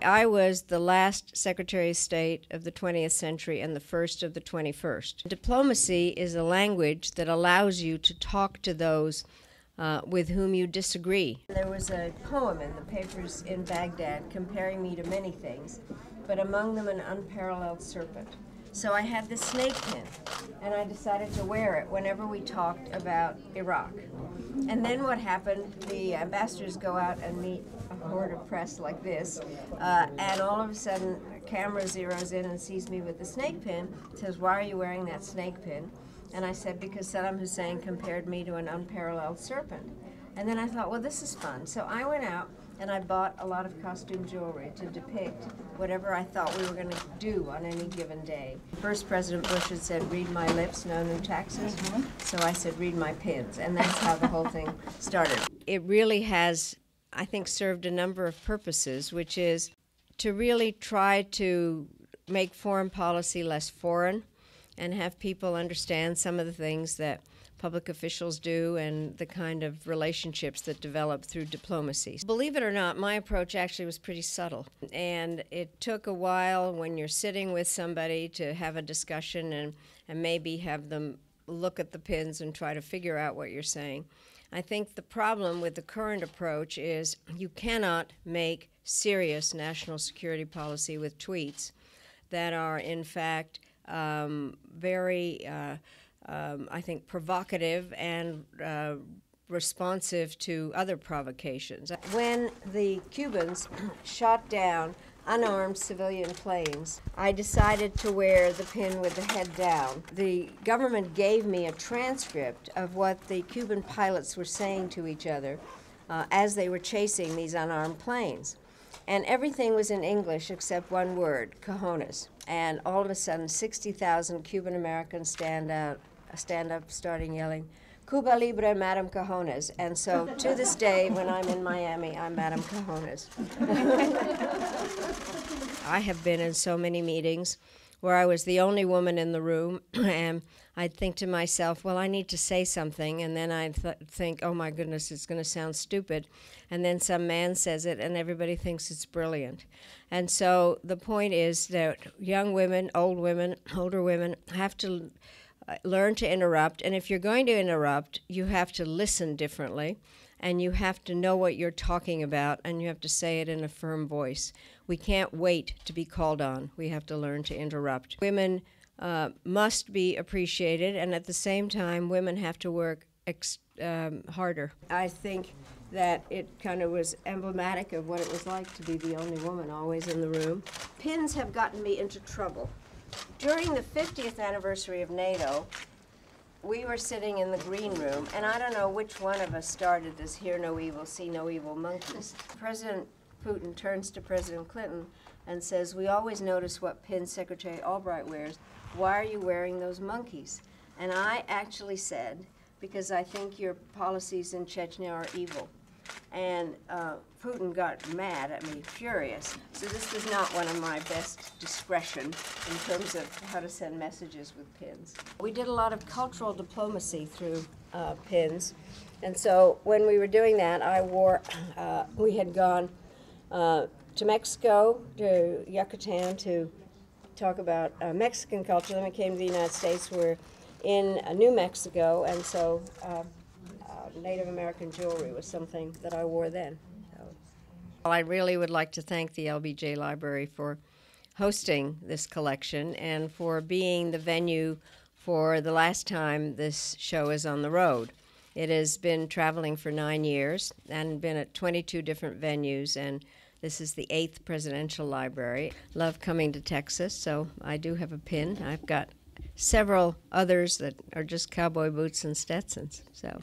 I was the last Secretary of State of the 20th century and the first of the 21st. Diplomacy is a language that allows you to talk to those with whom you disagree. There was a poem in the papers in Baghdad comparing me to many things, but among them an unparalleled serpent. So I had this snake pin, and I decided to wear it whenever we talked about Iraq. And then what happened, the ambassadors go out and meet a horde of press like this, and all of a sudden a camera zeroes in and sees me with the snake pin, says, "Why are you wearing that snake pin?" And I said, "Because Saddam Hussein compared me to an unparalleled serpent." And then I thought, well, this is fun. So I went out and I bought a lot of costume jewelry to depict whatever I thought we were going to do on any given day. First, President Bush had said, "Read my lips, no new taxes." So I said, "Read my pins." And that's how the whole thing started. It really has, I think, served a number of purposes, which is to really try to make foreign policy less foreign and have people understand some of the things that public officials do and the kind of relationships that develop through diplomacy. Believe it or not, my approach actually was pretty subtle. And it took a while when you're sitting with somebody to have a discussion and maybe have them look at the pins and try to figure out what you're saying. I think the problem with the current approach is you cannot make serious national security policy with tweets that are, in fact, very, I think, provocative and responsive to other provocations. When the Cubans shot down unarmed civilian planes, I decided to wear the pin with the head down. The government gave me a transcript of what the Cuban pilots were saying to each other as they were chasing these unarmed planes. And everything was in English except one word, cojones. And all of a sudden, 60,000 Cuban Americans stand up, starting yelling, "Cuba Libre, Madam Cojones." And so to this day, when I'm in Miami, I'm Madam Cojones. I have been in so many meetings where I was the only woman in the room, and I'd think to myself, well, I need to say something, and then I'd think, oh my goodness, it's going to sound stupid, and then some man says it, and everybody thinks it's brilliant. And so the point is that young women, older women have to learn to interrupt, and if you're going to interrupt, you have to listen differently, and you have to know what you're talking about, and you have to say it in a firm voice. We can't wait to be called on. We have to learn to interrupt. Women must be appreciated, and at the same time, women have to work harder. I think that it kind of was emblematic of what it was like to be the only woman always in the room. Pins have gotten me into trouble. During the 50th anniversary of NATO, we were sitting in the green room, and I don't know which one of us started this "hear no evil, see no evil" monkeys. President Putin turns to President Clinton and says, "We always notice what pin Secretary Albright wears. Why are you wearing those monkeys?" And I actually said, "Because I think your policies in Chechnya are evil." And Putin got mad at me, furious. So this was not one of my best discretion in terms of how to send messages with pins. We did a lot of cultural diplomacy through pins. And so when we were doing that, I wore, we had gone to Mexico, to Yucatan, to talk about Mexican culture. Then we came to the United States. We're in New Mexico, and so Native American jewelry was something that I wore then. So. Well, I really would like to thank the LBJ Library for hosting this collection and for being the venue for the last time this show is on the road. It has been traveling for 9 years and been at 22 different venues, and this is the 8th presidential library. Love coming to Texas, so I do have a pin. I've got several others that are just cowboy boots and Stetsons. So.